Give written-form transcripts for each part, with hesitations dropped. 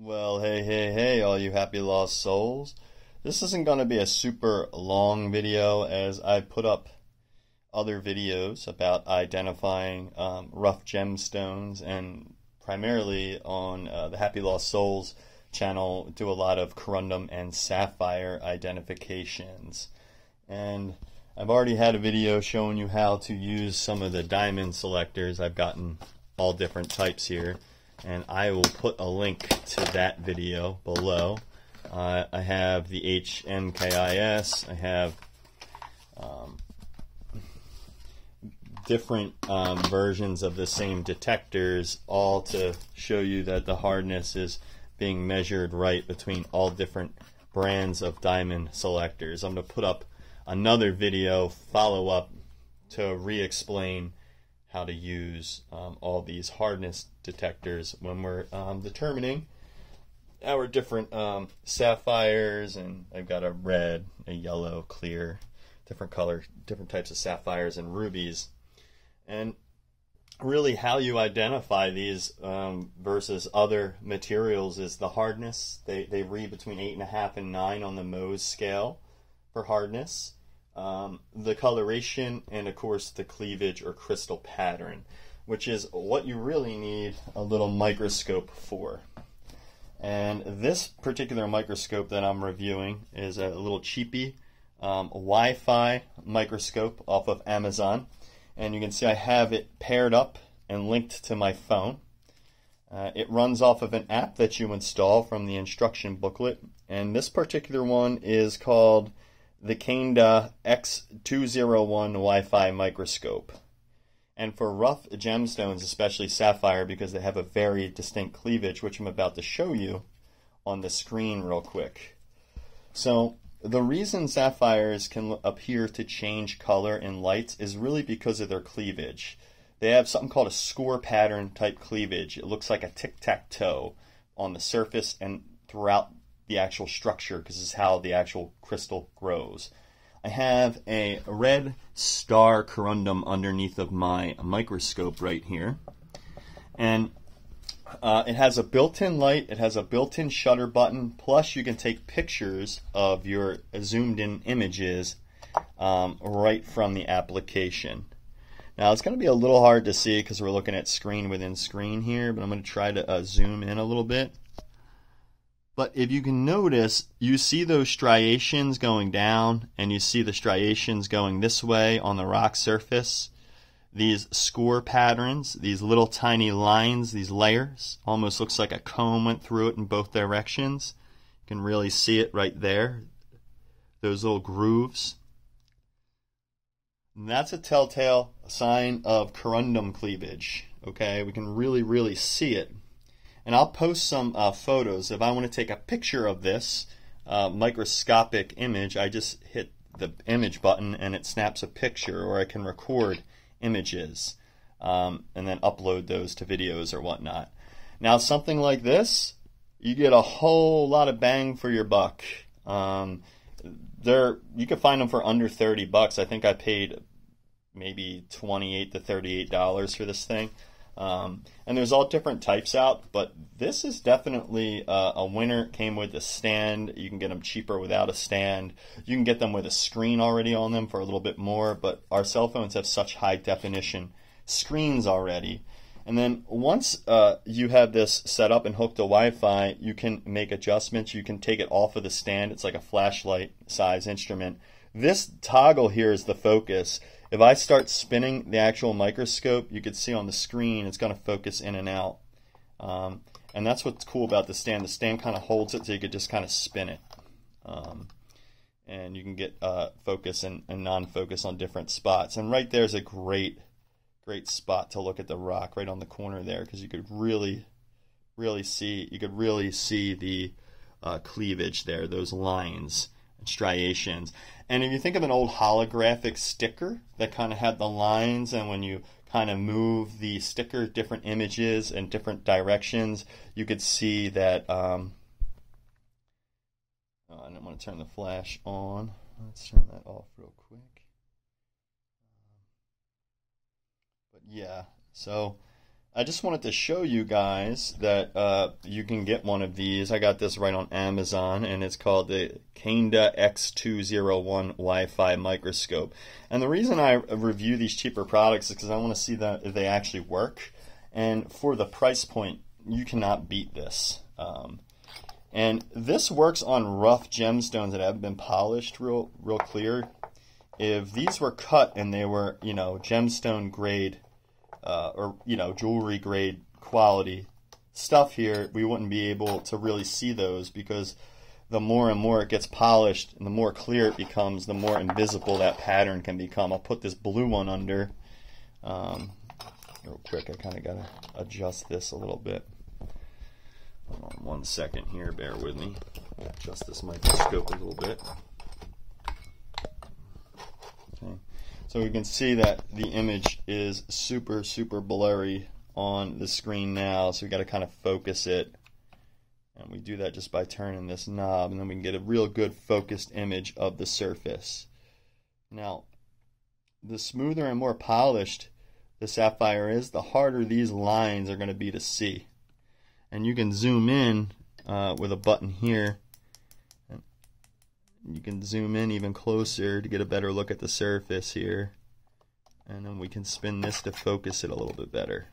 Well, hey, all you happy lost souls. This isn't going to be a super long video as I put up other videos about identifying rough gemstones, and primarily on the Happy Lost Souls channel do a lot of corundum and sapphire identifications. And I've already had a video showing you how to use some of the diamond selectors. I've gotten all different types here, and I will put a link to that video below. I have the HMKIS, I have different versions of the same detectors, all to show you that the hardness is being measured right between all different brands of diamond selectors. I'm going to put up another video follow-up to re-explain how to use all these hardness detectors when we're determining our different sapphires. And I've got a red, a yellow, clear, different color, different types of sapphires and rubies. And really how you identify these versus other materials is the hardness. They read between 8.5 and 9 on the Mohs scale for hardness. The coloration, and of course the cleavage or crystal pattern, which is what you really need a little microscope for. And this particular microscope that I'm reviewing is a little cheapy Wi-Fi microscope off of Amazon, and you can see I have it paired up and linked to my phone. It runs off of an app that you install from the instruction booklet, and this particular one is called the Cainda X201 Wifi Microscope. And for rough gemstones, especially sapphire, because they have a very distinct cleavage, which I'm about to show you on the screen real quick. So the reason sapphires can appear to change color in lights is really because of their cleavage. They have something called a score pattern type cleavage. It looks like a tic-tac-toe on the surface and throughout the actual structure, because this is how the actual crystal grows. I have a red star corundum underneath of my microscope right here, and it has a built-in light, it has a built-in shutter button, plus you can take pictures of your zoomed in images right from the application. Now it's going to be a little hard to see because we're looking at screen within screen here, but I'm going to try to zoom in a little bit. But if you can notice, you see those striations going down, and you see the striations going this way on the rock surface. These score patterns, these little tiny lines, these layers, almost looks like a comb went through it in both directions. You can really see it right there, those little grooves. And that's a telltale sign of corundum cleavage. Okay, we can really see it. And I'll post some photos. If I want to take a picture of this microscopic image, I just hit the image button and it snaps a picture, or I can record images and then upload those to videos or whatnot. Now something like this, you get a whole lot of bang for your buck. You can find them for under $30. I think I paid maybe $28 to $38 for this thing. And there's all different types out, but this is definitely a winner. It came with a stand. You can get them cheaper without a stand. You can get them with a screen already on them for a little bit more, but our cell phones have such high definition screens already. And then once you have this set up and hooked to Wi-Fi, you can make adjustments. You can take it off of the stand. It's like a flashlight size instrument. This toggle here is the focus. If I start spinning the actual microscope, you can see on the screen it's going to focus in and out. And that's what's cool about the stand. The stand kind of holds it so you could just kind of spin it. And you can get focus and non-focus on different spots. And right there's a great spot to look at the rock right on the corner there, because you could really see the cleavage there, those lines and striations. And if you think of an old holographic sticker that kind of had the lines, and when you kind of move the sticker different images in different directions, you could see that I don't want to turn the flash on. Let's turn that off real quick. But yeah, so I just wanted to show you guys that you can get one of these. I got this right on Amazon, and it's called the Cainda X201 Wi-Fi Microscope. And the reason I review these cheaper products is because I want to see that if they actually work. And for the price point, you cannot beat this. And this works on rough gemstones that haven't been polished real clear. If these were cut and they were, gemstone grade, or jewelry grade quality stuff here, we wouldn't be able to really see those, because the more and more it gets polished and the more clear it becomes, the more invisible that pattern can become. I'll put this blue one under. Real quick, I kind of got to adjust this a little bit. Hold on 1 second here, bear with me. Adjust this microscope a little bit. Okay. So we can see that the image is super blurry on the screen now, so we got to kind of focus it. And we do that just by turning this knob, and then we can get a real good focused image of the surface. Now, the smoother and more polished the sapphire is, the harder these lines are going to be to see. And you can zoom in with a button here. You can zoom in even closer to get a better look at the surface here. And then we can spin this to focus it a little bit better.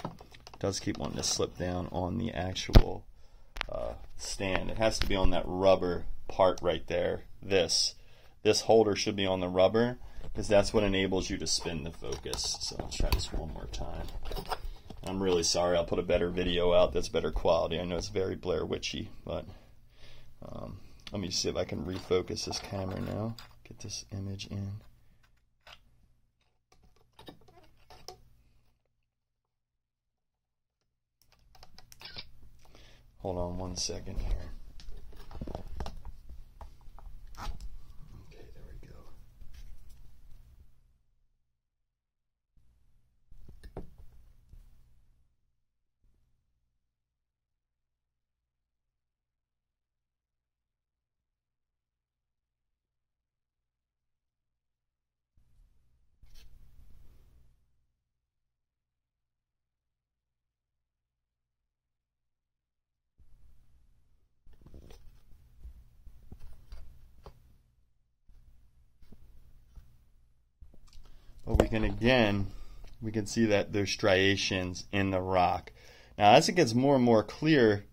It does keep wanting to slip down on the actual stand. It has to be on that rubber part right there. This holder should be on the rubber, because that's what enables you to spin the focus. So I'll try this one more time. I'm really sorry. I'll put a better video out that's better quality. I know it's very Blair Witchy, but let me see if I can refocus this camera now. Get this image in. Hold on 1 second here. Okay, there we go. But we can see that there's striations in the rock. Now, as it gets more and more clear,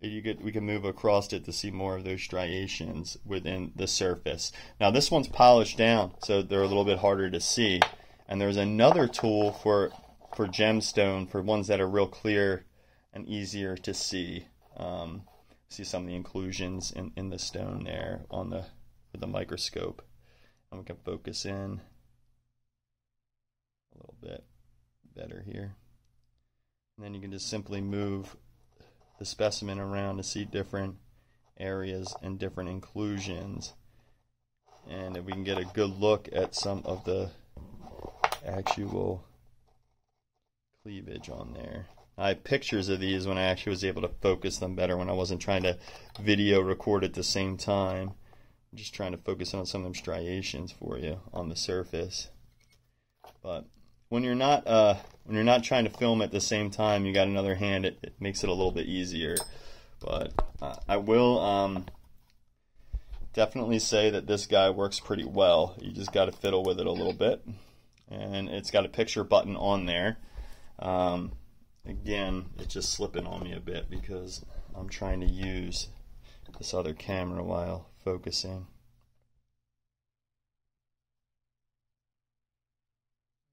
we can move across it to see more of those striations within the surface. Now, this one's polished down, so they're a little bit harder to see. And there's another tool for gemstone, for ones that are real clear and easier to see. See some of the inclusions in the stone there with the microscope. And we can focus in a little bit better here. And then you can just simply move the specimen around to see different areas and different inclusions. And if we can get a good look at some of the actual cleavage on there. I have pictures of these when I actually was able to focus them better, when I wasn't trying to video record at the same time. I'm just trying to focus on some of them striations for you on the surface. But when you're not trying to film at the same time, you got another hand, it makes it a little bit easier. But I will definitely say that this guy works pretty well. You just got to fiddle with it a little bit. And it's got a picture button on there. Again, it's just slipping on me a bit because I'm trying to use this other camera while focusing.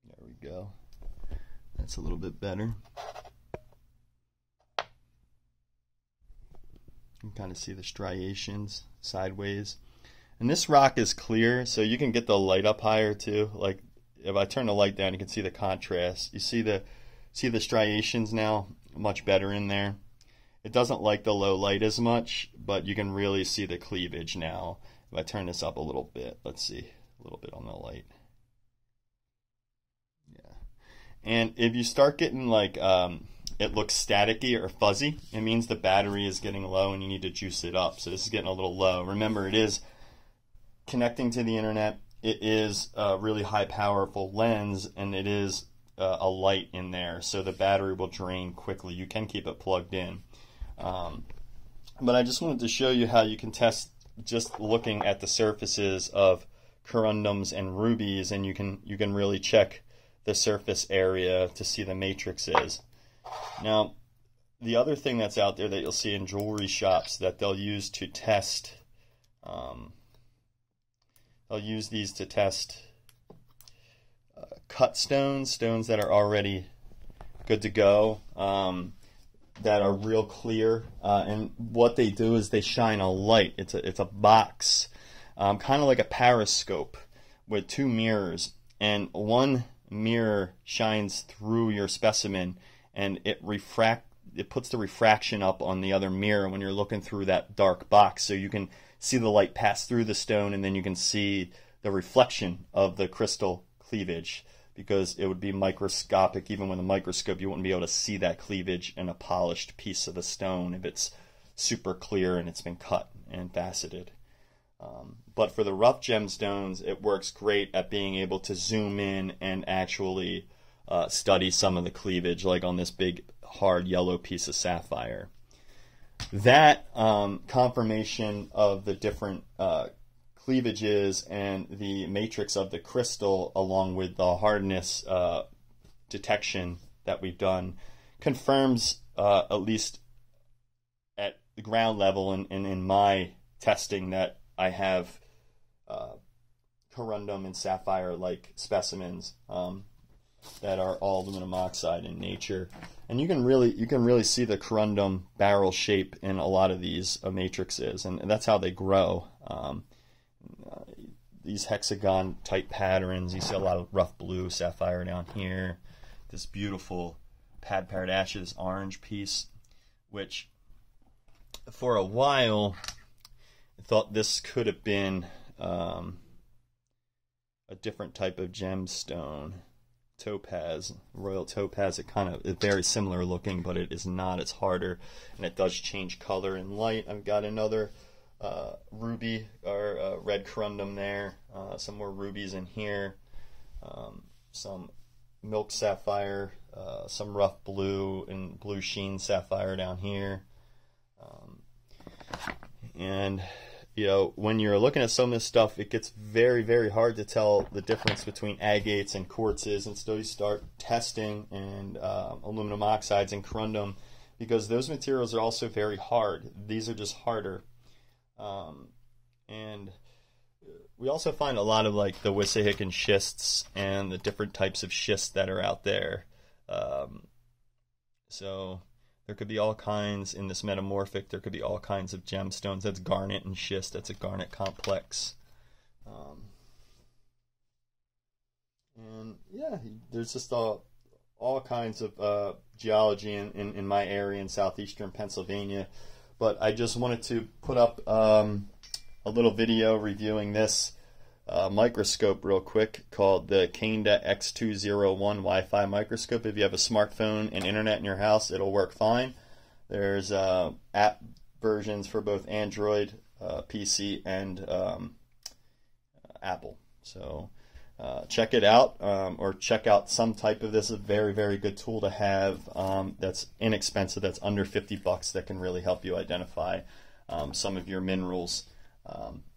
There we go. That's a little bit better. You can kind of see the striations sideways. And this rock is clear, so you can get the light up higher too. Like if I turn the light down, you can see the contrast. You see the striations now much better in there. It doesn't like the low light as much, but you can really see the cleavage now. If I turn this up a little bit, let's see, a little bit on the light. Yeah. And if you start getting like it looks staticky or fuzzy, it means the battery is getting low and you need to juice it up. So this is getting a little low. Remember, it is connecting to the internet. It is a really high powerful lens, and it is a light in there, so the battery will drain quickly. You can keep it plugged in. But I just wanted to show you how you can test just looking at the surfaces of corundums and rubies, and you can really check the surface area to see the matrices. Now, the other thing that's out there that you'll see in jewelry shops that they'll use to test, they'll use these to test cut stones that are already good to go, that are real clear, and what they do is they shine a light. It's a box, kind of like a periscope with two mirrors, and one mirror shines through your specimen, and it puts the refraction up on the other mirror when you're looking through that dark box, so you can see the light pass through the stone, and then you can see the reflection of the crystal cleavage, because it would be microscopic. Even with a microscope, you wouldn't be able to see that cleavage in a polished piece of the stone if it's super clear and it's been cut and faceted. But for the rough gemstones, it works great at being able to zoom in and actually study some of the cleavage, like on this big hard yellow piece of sapphire. That confirmation of the different cleavages and the matrix of the crystal, along with the hardness detection that we've done, confirms, at least at the ground level and in my testing, that I have corundum and sapphire-like specimens that are all aluminum oxide in nature. And you can really see the corundum barrel shape in a lot of these matrices, and that's how they grow. These hexagon type patterns, you see a lot of rough blue sapphire down here, this beautiful pad paradacia, this orange piece, which for a while I thought this could have been a different type of gemstone, topaz, royal topaz. It kind of is very similar looking, but it is not. It's harder, and it does change color and light. I've got another ruby or red corundum there, some more rubies in here, some milk sapphire, some rough blue and blue sheen sapphire down here, and you know, when you're looking at some of this stuff, it gets very, very hard to tell the difference between agates and quartzes, and so you start testing and aluminum oxides and corundum, because those materials are also very hard. These are just harder. And we also find a lot of like the Wissahickon schists and the different types of schists that are out there. So there could be all kinds in this metamorphic. There could be all kinds of gemstones. That's garnet and schist. That's a garnet complex. And yeah, there's just all kinds of geology in my area in southeastern Pennsylvania. But I just wanted to put up a little video reviewing this microscope real quick, called the Cainda X201 Wi-Fi Microscope. If you have a smartphone and internet in your house, it'll work fine. There's app versions for both Android, PC, and Apple. So check it out, or check out some type of this. Is a very, very good tool to have, that's inexpensive, that's under $50, that can really help you identify some of your minerals,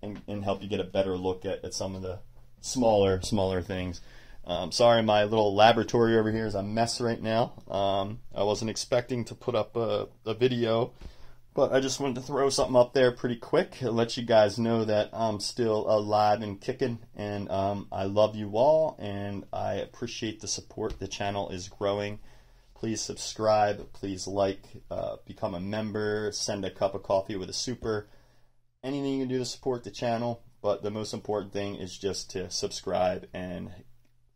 and help you get a better look at some of the smaller things. Sorry, my little laboratory over here is a mess right now. I wasn't expecting to put up a video, but I just wanted to throw something up there pretty quick and let you guys know that I'm still alive and kicking, and I love you all, and I appreciate the support. The channel is growing. Please subscribe, please like, become a member, send a cup of coffee with a super. Anything you can do to support the channel, but the most important thing is just to subscribe and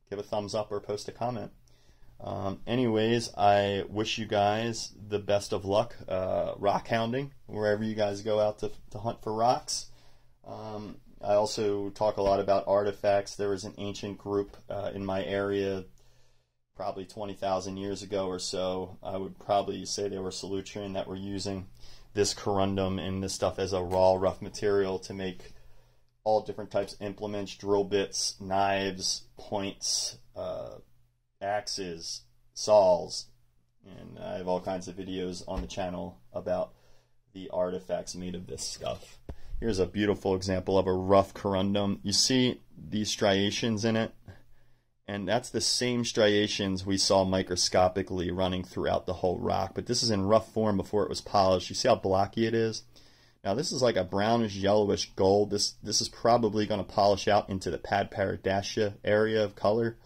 give a thumbs up or post a comment. Anyways, I wish you guys the best of luck rock hounding wherever you guys go out to hunt for rocks. I also talk a lot about artifacts. There was an ancient group in my area probably 20,000 years ago or so. I would probably say they were Solutrean, that were using this corundum and this stuff as a raw, rough material to make all different types of implements, drill bits, knives, points, axes, saws, and I have all kinds of videos on the channel about the artifacts made of this stuff. Here's a beautiful example of a rough corundum. You see these striations in it? And that's the same striations we saw microscopically running throughout the whole rock. But this is in rough form before it was polished. You see how blocky it is? Now this is like a brownish yellowish gold. This is probably going to polish out into the pad paradacea area of color.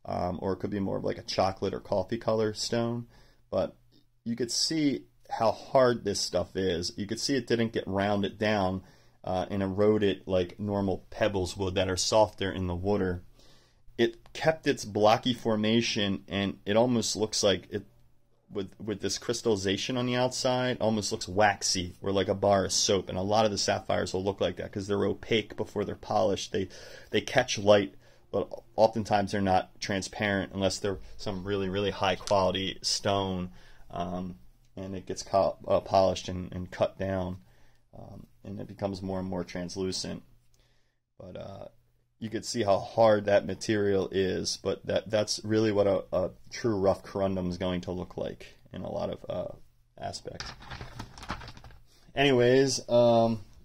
Or it could be more of like a chocolate or coffee color stone. But you could see how hard this stuff is. You could see it didn't get rounded down and erode it like normal pebbles would that are softer in the water. It kept its blocky formation, and it almost looks like it, with this crystallization on the outside, almost looks waxy, or like a bar of soap. And a lot of the sapphires will look like that because they're opaque before they're polished. They catch light, but oftentimes they're not transparent unless they're some really, really high quality stone, and it gets polished and cut down, and it becomes more and more translucent. But you could see how hard that material is, but that's really what a true rough corundum is going to look like in a lot of aspects. Anyways,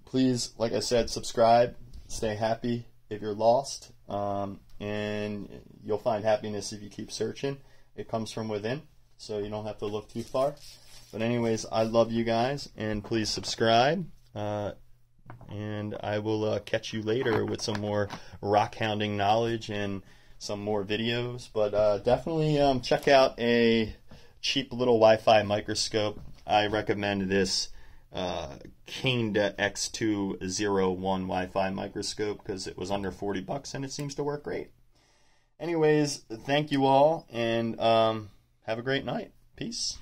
please, like I said, subscribe, stay happy if you're lost, and you'll find happiness if you keep searching. It comes from within, so you don't have to look too far. But anyways, I love you guys, and please subscribe. And I will catch you later with some more rock hounding knowledge and some more videos. But definitely check out a cheap little Wi-Fi microscope. I recommend this Cainda X201 Wi-Fi microscope because it was under 40 bucks and it seems to work great. Anyways, thank you all, and have a great night. Peace.